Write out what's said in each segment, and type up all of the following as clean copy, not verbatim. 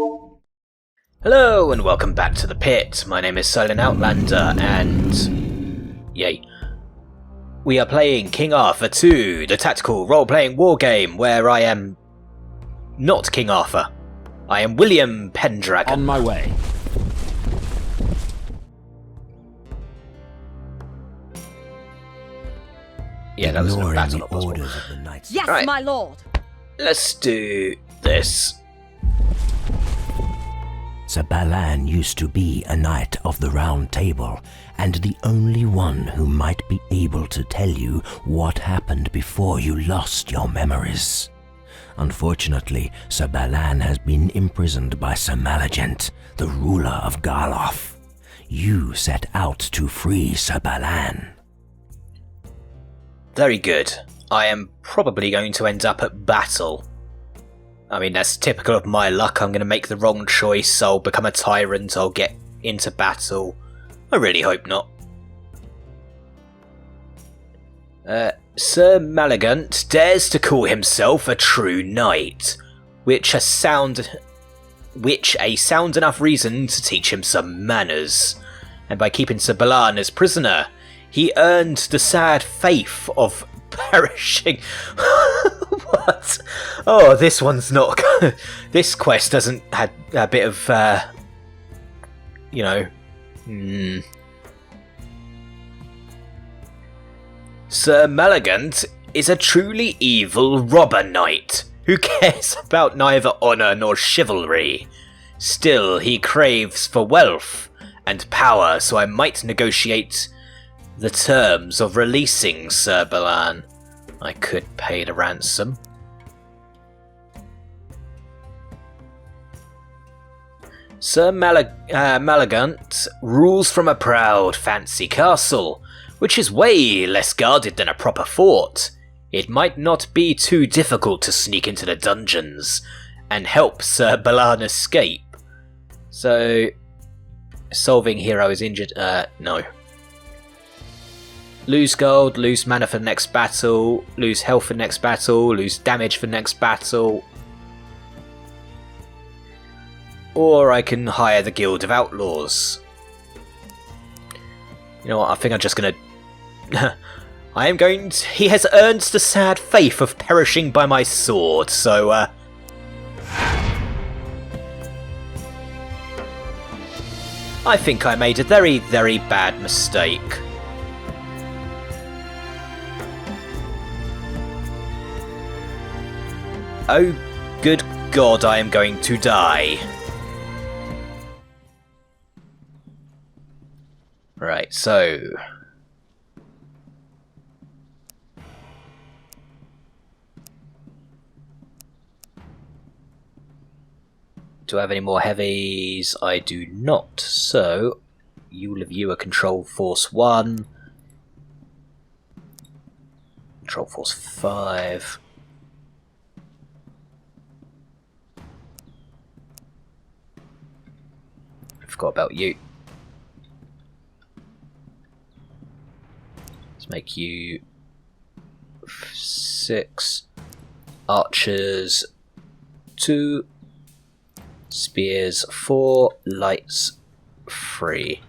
Hello and welcome back to the pit. My name is Solin Outlander and... yay. We are playing King Arthur 2, the tactical role-playing wargame where I am... not King Arthur. I am William Pendragon. On my way. Yeah, that was a battle of orders of the knights. Yes, right. my lord. Let's do this. Sir Balan used to be a knight of the Round Table, and the only one who might be able to tell you what happened before you lost your memories. Unfortunately, Sir Balan has been imprisoned by Sir Malagant, the ruler of Garloth. You set out to free Sir Balan. Very good. I am probably going to end up at battle. I mean, that's typical of my luck. I'm going to make the wrong choice. I'll become a tyrant. I'll get into battle. I really hope not. Sir Malagant dares to call himself a true knight, which a sound enough reason to teach him some manners. And by keeping Sir Balan as prisoner, he earned the sad faith of perishing. What? Oh, this one's not. This quest doesn't have a bit of, you know. Sir Malagant is a truly evil robber knight who cares about neither honour nor chivalry. Still, he craves for wealth and power, so I might negotiate the terms of releasing Sir Balan. I could pay the ransom. Sir Malagant rules from a proud, fancy castle, which is way less guarded than a proper fort. It might not be too difficult to sneak into the dungeons and help Sir Balan escape. So, solving hero is injured. No. Lose gold, lose mana for next battle, lose health for next battle, lose damage for next battle. Or I can hire the Guild of Outlaws. You know what, I think I'm just gonna... I am going to... He has earned the sad faith of perishing by my sword, so I think I made a very, very bad mistake. Oh, good God, I am going to die. Right, so... do I have any more heavies? I do not. So, You'll view a Control Force 1. Control Force 5. I forgot about you. Let's make you 6. Archers 2. Spears 4. Lights 3.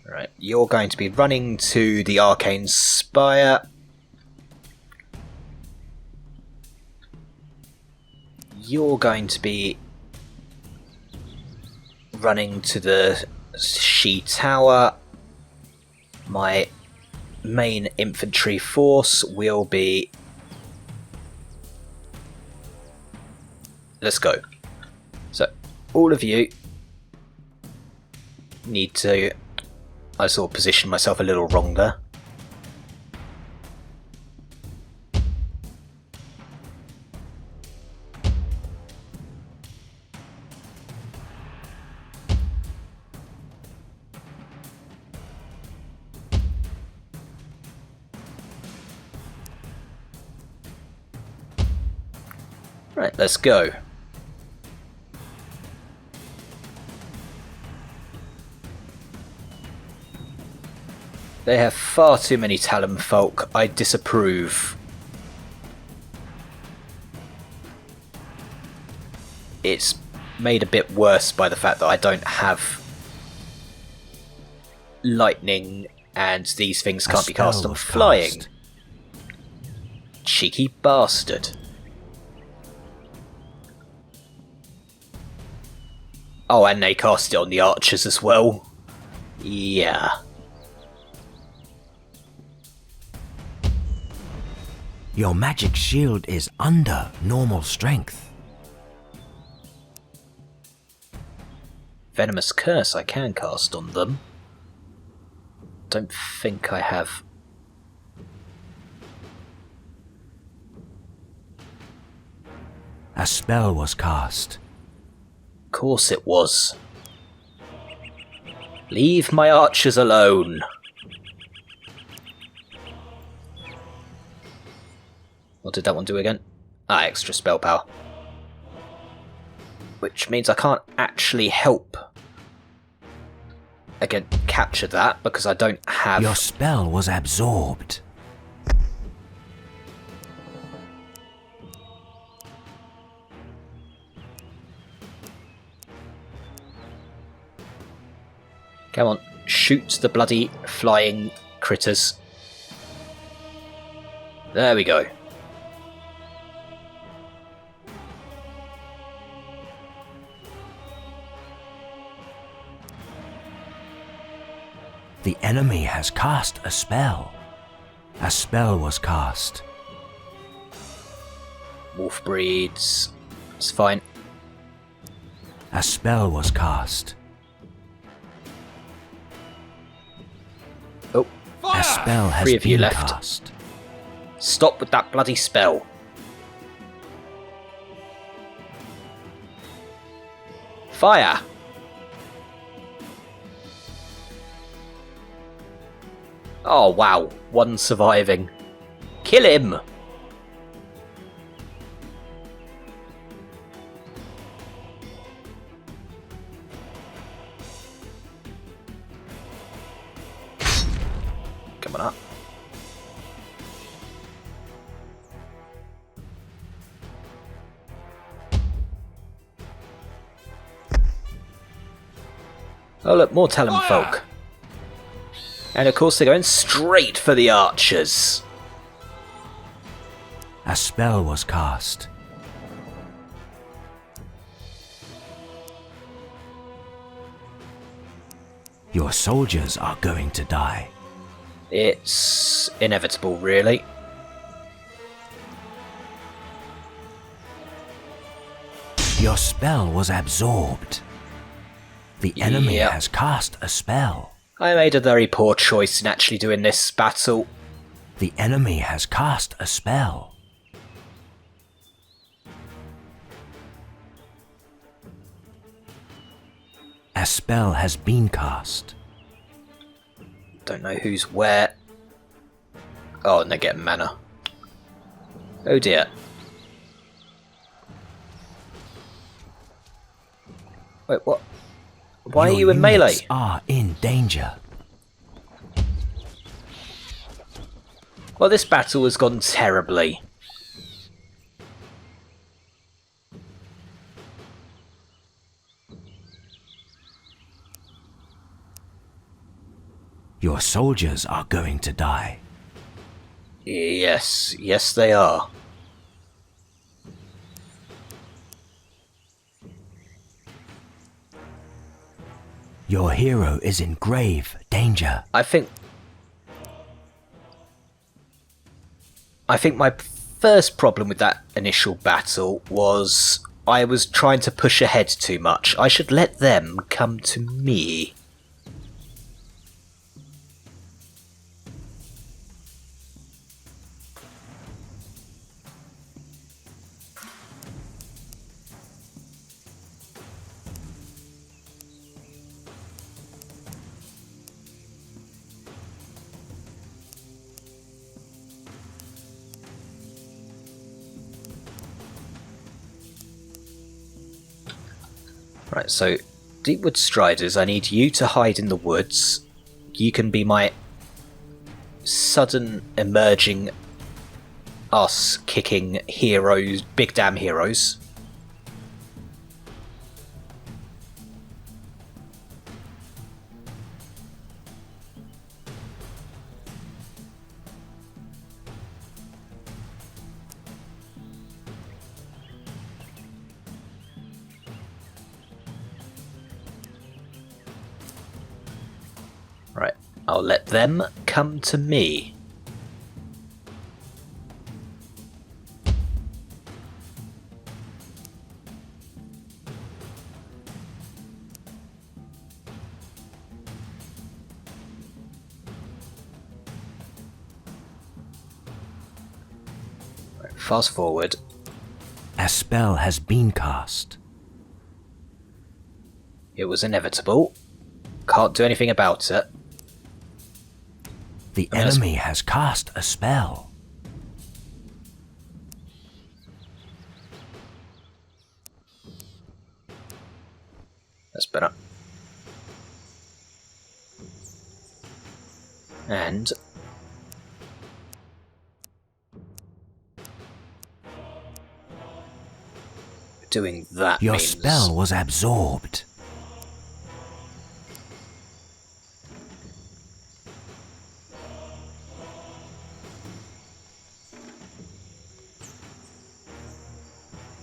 Right, you're going to be running to the Arcane Spire. You're going to be running to the She Tower. My main infantry force will be... Let's go. So, all of you need to... I sort of positioned myself a little wrong there. Right, let's go. They have far too many Talon folk. I disapprove. It's made a bit worse by the fact that I don't have lightning and these things can't be cast on flying. Cheeky bastard. Oh, and they cast it on the archers as well. Yeah. Your magic shield is under normal strength. Venomous Curse I can cast on them. Don't think I have. A spell was cast. Of course it was. Leave my archers alone. What did that one do again? Ah, extra spell power. Which means I can't actually help again capture that because I don't have... Your spell was absorbed. Come on, shoot the bloody flying critters. There we go. The enemy has cast a spell. A spell was cast. Wolf breeds. It's fine. A spell was cast. Oh, a spell has three of you been left. cast. Stop with that bloody spell. Fire! Oh wow, one surviving. Kill him! Come on up. Oh look, more Talon folk. And of course they're going straight for the archers. A spell was cast. Your soldiers are going to die. It's inevitable, really. Your spell was absorbed. The enemy Yep. has cast a spell. I made a very poor choice in actually doing this battle. The enemy has cast a spell. A spell has been cast. Don't know who's where. Oh, and they're getting mana. Oh dear. Wait, what? Why are Your you in melee? units are in danger. Well, this battle has gone terribly. Your soldiers are going to die. Yes, yes they are. Your hero is in grave danger. I think my first problem with that initial battle was I was trying to push ahead too much. I should let them come to me. Right, so Deepwood Striders, I need you to hide in the woods. You can be my sudden emerging ass-kicking heroes, big damn heroes. Right, I'll let them come to me. Right, fast forward. A spell has been cast. It was inevitable. Can't do anything about it. The enemy has cast a spell. That's better. And doing that Your means spell was absorbed.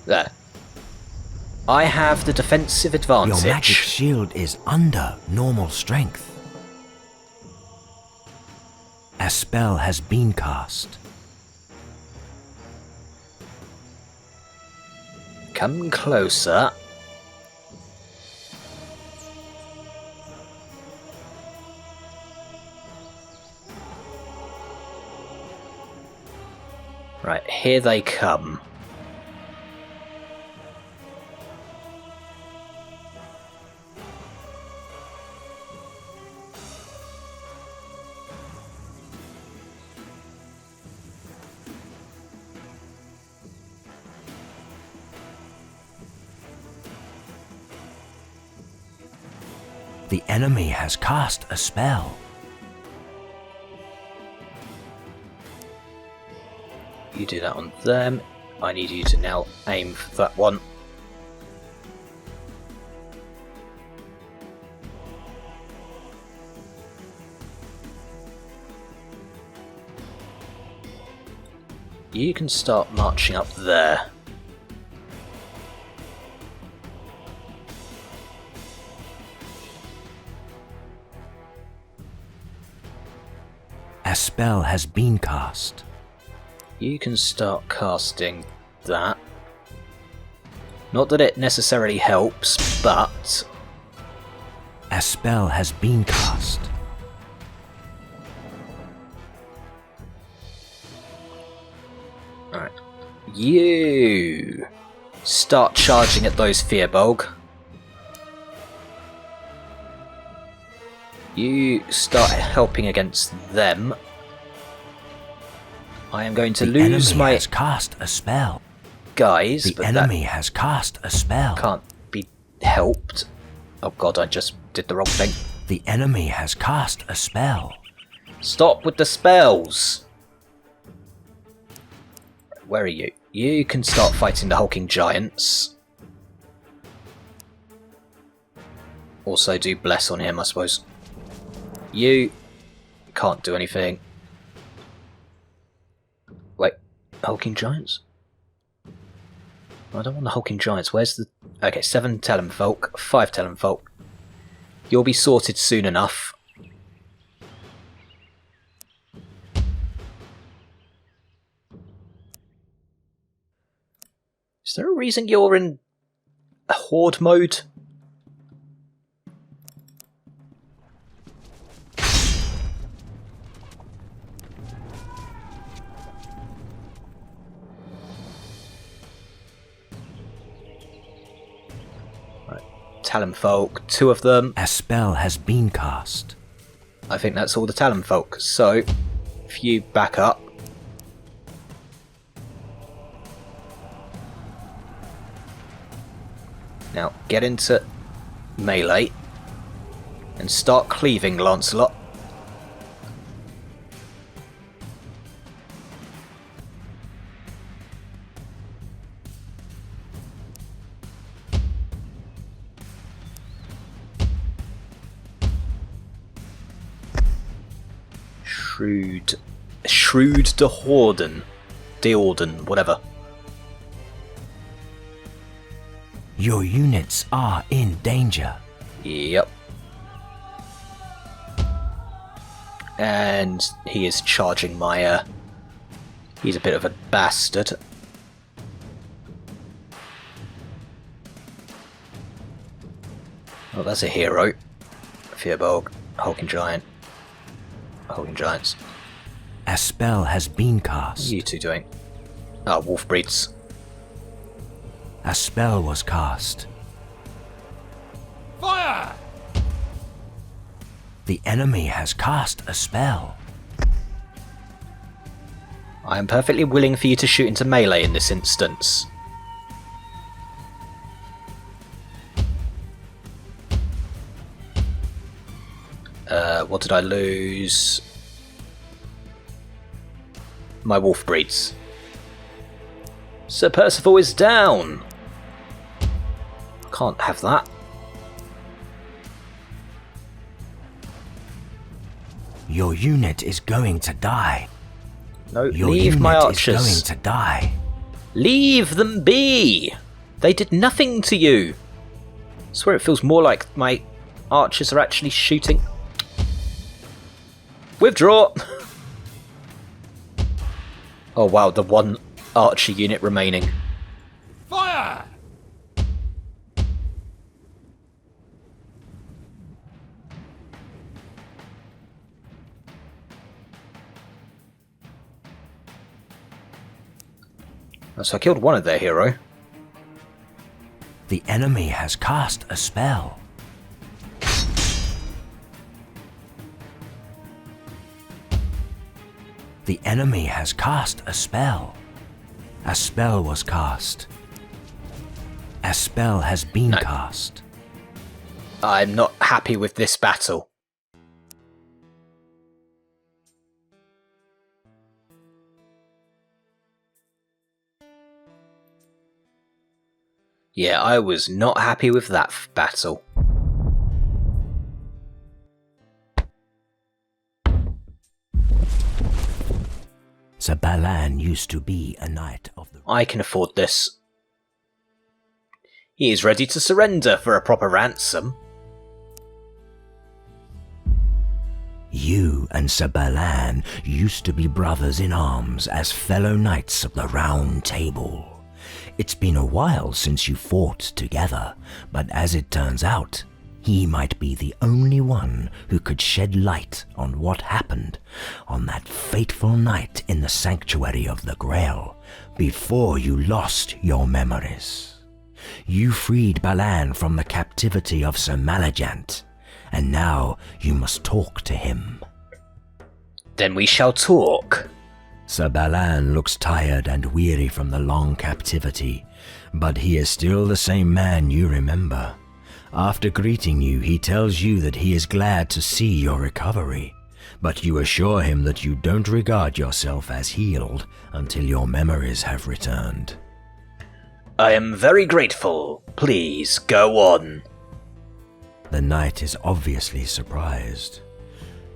there. I have the defensive advantage. Your magic shield is under normal strength. A spell has been cast. Come closer. Right, here they come. The enemy has cast a spell. You do that on them. I need you to now aim for that one. You can start marching up there. A spell has been cast. You can start casting that. Not that it necessarily helps, but... A spell has been cast. Alright. You start charging at those Fearbog. You start helping against them. I am going to lose my... The enemy has cast a spell. Guys, The but enemy has cast a spell. that can't be helped. Oh god, I just did the wrong thing. The enemy has cast a spell. Stop with the spells! Where are you? You can start fighting the hulking giants. Also do bless on him, I suppose. You can't do anything. Wait, hulking giants? I don't want the hulking giants. Where's the... Okay, 7 Talonfolk, 5 Talonfolk. You'll be sorted soon enough. Is there a reason you're in horde mode? Talonfolk, 2 of them. A spell has been cast. I think that's all the Talonfolk. So, if you back up. Now, get into melee and start cleaving Lancelot. Shrewd de Deorden, whatever. Your units are in danger. Yep. And he is charging my, he's a bit of a bastard. Oh, that's a hero. Firbolg, Hulking Giants. A spell has been cast. What are you two doing? Oh, wolf breeds. A spell was cast. Fire! The enemy has cast a spell. I am perfectly willing for you to shoot into melee in this instance. What did I lose? My wolf breeds. Sir Percival is down! Can't have that. Your unit is going to die. No, Your leave unit my is archers. going to die. Leave them be! They did nothing to you. I swear it feels more like my archers are actually shooting. Withdraw! Oh wow, the one archer unit remaining. Fire! So I killed one of their hero. The enemy has cast a spell. The enemy has cast a spell. A spell was cast. A spell has been cast. I'm not happy with this battle. Yeah, I was not happy with that battle. Sir Balan used to be a knight of the... I can afford this. He is ready to surrender for a proper ransom. You and Sir Balan used to be brothers in arms as fellow knights of the Round Table. It's been a while since you fought together, but as it turns out, he might be the only one who could shed light on what happened on that fateful night in the Sanctuary of the Grail before you lost your memories. You freed Balan from the captivity of Sir Malagant, and now you must talk to him. Then we shall talk. Sir Balan looks tired and weary from the long captivity, but he is still the same man you remember. After greeting you, he tells you that he is glad to see your recovery, but you assure him that you don't regard yourself as healed until your memories have returned. I am very grateful. Please, go on. The knight is obviously surprised.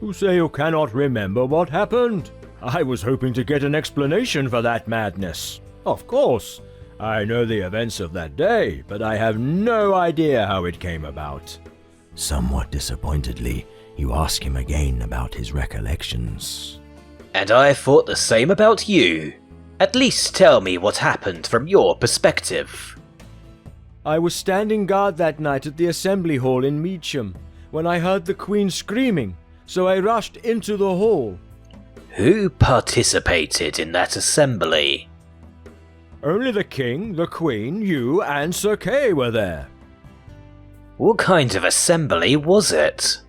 You say you cannot remember what happened? I was hoping to get an explanation for that madness. Of course, I know the events of that day, but I have no idea how it came about. Somewhat disappointedly, you ask him again about his recollections. And I thought the same about you. At least tell me what happened from your perspective. I was standing guard that night at the assembly hall in Meacham when I heard the Queen screaming, so I rushed into the hall. Who participated in that assembly? Only the King, the Queen, you, and Sir Kay were there. What kind of assembly was it?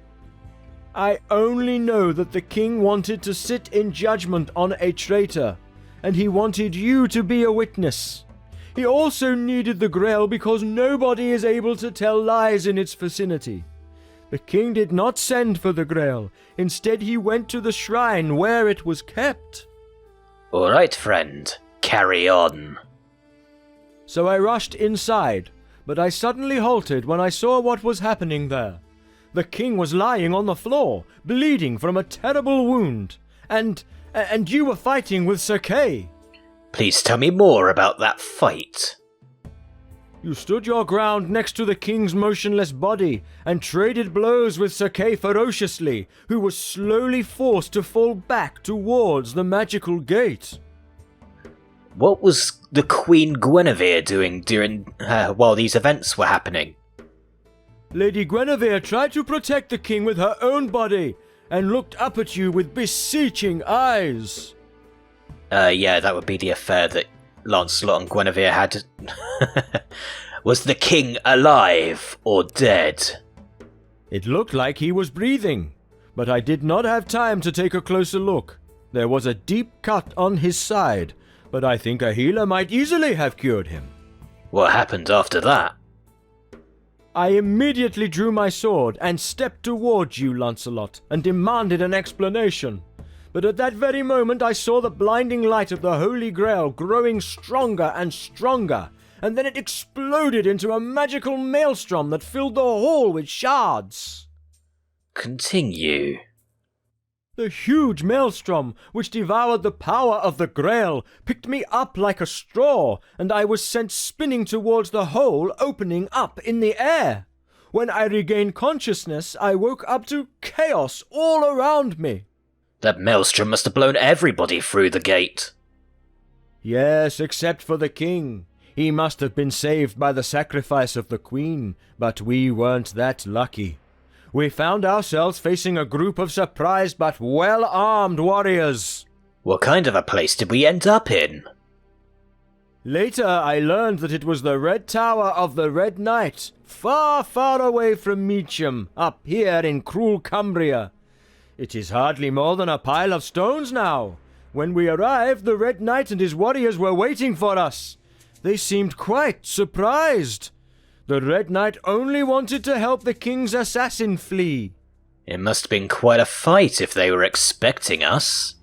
I only know that the King wanted to sit in judgment on a traitor, and he wanted you to be a witness. He also needed the Grail because nobody is able to tell lies in its vicinity. The King did not send for the Grail. Instead, he went to the shrine where it was kept. All right, friend. Carry on. So I rushed inside, but I suddenly halted when I saw what was happening there. The King was lying on the floor, bleeding from a terrible wound, and you were fighting with Sir Kay. Please tell me more about that fight. You stood your ground next to the king's motionless body and traded blows with Sir Kay ferociously, who was slowly forced to fall back towards the magical gate. What was the Queen Guinevere doing while these events were happening? Lady Guinevere tried to protect the king with her own body and looked up at you with beseeching eyes. Yeah, that would be the affair that Lancelot and Guinevere had. Was the king alive or dead? It looked like he was breathing, but I did not have time to take a closer look. There was a deep cut on his side, but I think a healer might easily have cured him. What happened after that? I immediately drew my sword and stepped towards you, Lancelot, and demanded an explanation. But at that very moment I saw the blinding light of the Holy Grail growing stronger and stronger, and then it exploded into a magical maelstrom that filled the hall with shards. Continue. The huge maelstrom, which devoured the power of the Grail, picked me up like a straw, and I was sent spinning towards the hole opening up in the air. When I regained consciousness, I woke up to chaos all around me. That maelstrom must have blown everybody through the gate. Yes, except for the king. He must have been saved by the sacrifice of the queen, but we weren't that lucky. We found ourselves facing a group of surprised but well-armed warriors. What kind of a place did we end up in? Later I learned that it was the Red Tower of the Red Knight, far, far away from Meacham, up here in cruel Cumbria. It is hardly more than a pile of stones now. When we arrived, the Red Knight and his warriors were waiting for us. They seemed quite surprised. The Red Knight only wanted to help the king's assassin flee. It must have been quite a fight if they were expecting us.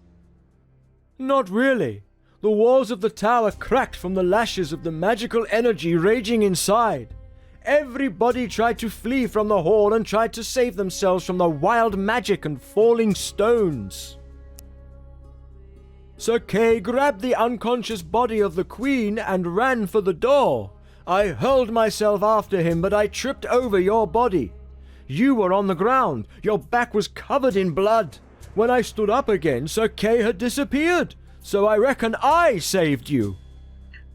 Not really. The walls of the tower cracked from the lashes of the magical energy raging inside. Everybody tried to flee from the hall and tried to save themselves from the wild magic and falling stones. Sir Kay grabbed the unconscious body of the queen and ran for the door. I hurled myself after him, but I tripped over your body. You were on the ground. Your back was covered in blood. When I stood up again, Sir Kay had disappeared. So I reckon I saved you.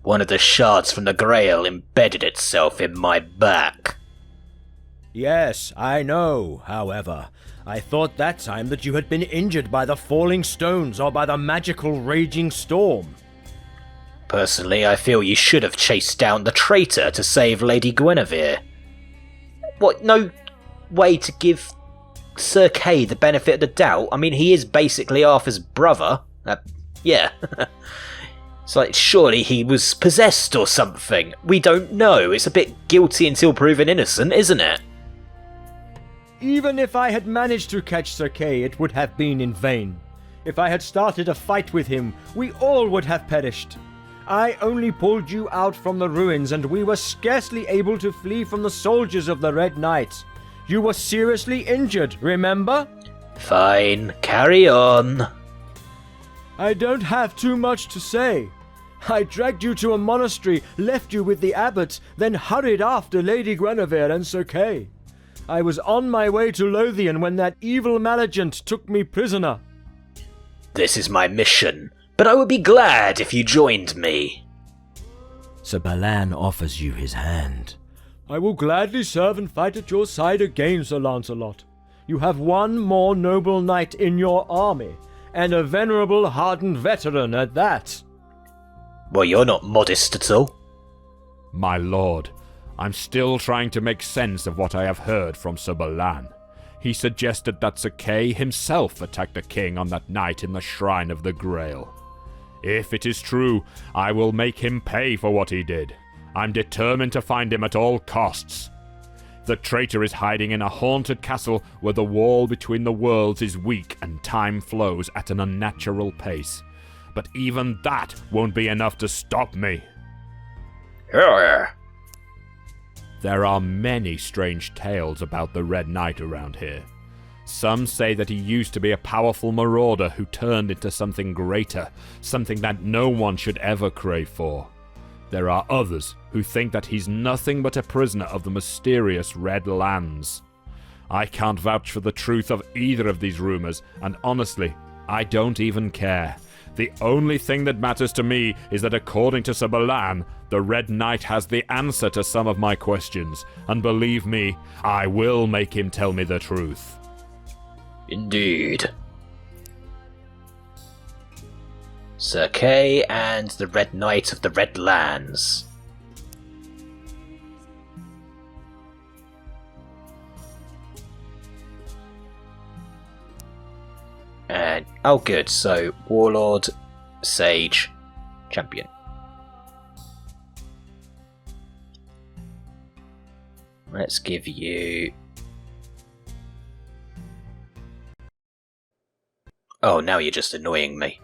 One of the shards from the Grail embedded itself in my back. Yes, I know, however. I thought that time that you had been injured by the falling stones or by the magical raging storm. Personally, I feel you should have chased down the traitor to save Lady Guinevere. What, no way to give Sir Kay the benefit of the doubt? I mean, he is basically Arthur's brother. Yeah. It's like, surely he was possessed or something. We don't know. It's a bit guilty until proven innocent, isn't it? Even if I had managed to catch Sir Kay, it would have been in vain. If I had started a fight with him, we all would have perished. I only pulled you out from the ruins, and we were scarcely able to flee from the soldiers of the Red Knight. You were seriously injured, remember? Fine, carry on. I don't have too much to say. I dragged you to a monastery, left you with the abbot, then hurried after Lady Guinevere and Sir Kay. I was on my way to Lothian when that evil Maligant took me prisoner. This is my mission, but I would be glad if you joined me. Sir Balan offers you his hand. I will gladly serve and fight at your side again, Sir Lancelot. You have one more noble knight in your army, and a venerable hardened veteran at that. Well, you're not modest at all. My lord, I'm still trying to make sense of what I have heard from Sir Balan. He suggested that Sir Kay himself attacked the king on that night in the Shrine of the Grail. If it is true, I will make him pay for what he did. I'm determined to find him at all costs. The traitor is hiding in a haunted castle where the wall between the worlds is weak and time flows at an unnatural pace. But even that won't be enough to stop me. There are many strange tales about the Red Knight around here. Some say that he used to be a powerful marauder who turned into something greater, something that no one should ever crave for. There are others who think that he's nothing but a prisoner of the mysterious Red Lands. I can't vouch for the truth of either of these rumors, and honestly, I don't even care. The only thing that matters to me is that according to Sir Balan, the Red Knight has the answer to some of my questions, and believe me, I will make him tell me the truth. Indeed. Sir Kay and the Red Knight of the Red Lands. And, oh good, so Warlord, Sage, Champion. Let's give you... Oh, now you're just annoying me.